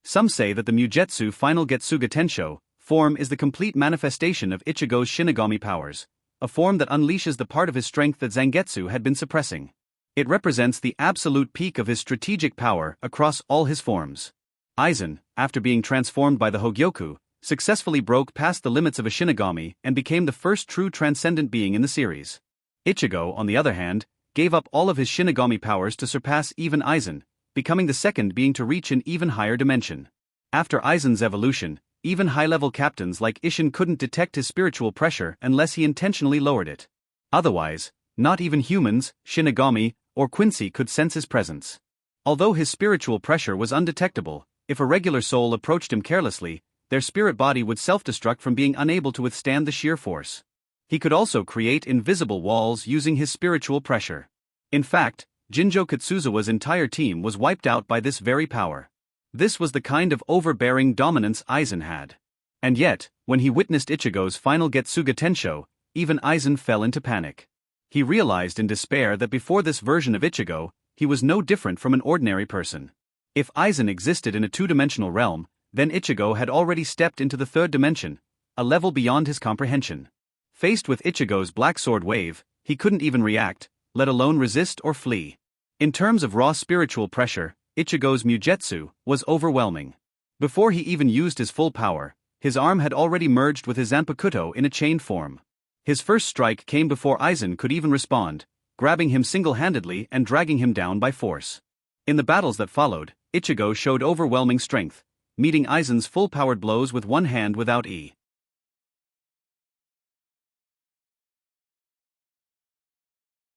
Some say that the Mugetsu final Getsuga Tensho form is the complete manifestation of Ichigo's Shinigami powers, a form that unleashes the part of his strength that Zangetsu had been suppressing. It represents the absolute peak of his strategic power across all his forms. Aizen, after being transformed by the Hogyoku, successfully broke past the limits of a Shinigami and became the first true transcendent being in the series. Ichigo, on the other hand, gave up all of his Shinigami powers to surpass even Aizen, becoming the second being to reach an even higher dimension. After Aizen's evolution, even high-level captains like Isshin couldn't detect his spiritual pressure unless he intentionally lowered it. Otherwise, not even humans, Shinigami, or Quincy could sense his presence. Although his spiritual pressure was undetectable, if a regular soul approached him carelessly, their spirit body would self-destruct from being unable to withstand the sheer force. He could also create invisible walls using his spiritual pressure. In fact, Jinjo Katsuzawa's entire team was wiped out by this very power. This was the kind of overbearing dominance Aizen had. And yet, when he witnessed Ichigo's final Getsuga Tensho, even Aizen fell into panic. He realized in despair that before this version of Ichigo, he was no different from an ordinary person. If Aizen existed in a two-dimensional realm, then Ichigo had already stepped into the third dimension, a level beyond his comprehension. Faced with Ichigo's black sword wave, he couldn't even react, let alone resist or flee. In terms of raw spiritual pressure, Ichigo's Mugetsu was overwhelming. Before he even used his full power, his arm had already merged with his Zanpakuto in a chain form. His first strike came before Aizen could even respond, grabbing him single-handedly and dragging him down by force. In the battles that followed, Ichigo showed overwhelming strength, meeting Aizen's full-powered blows with one hand without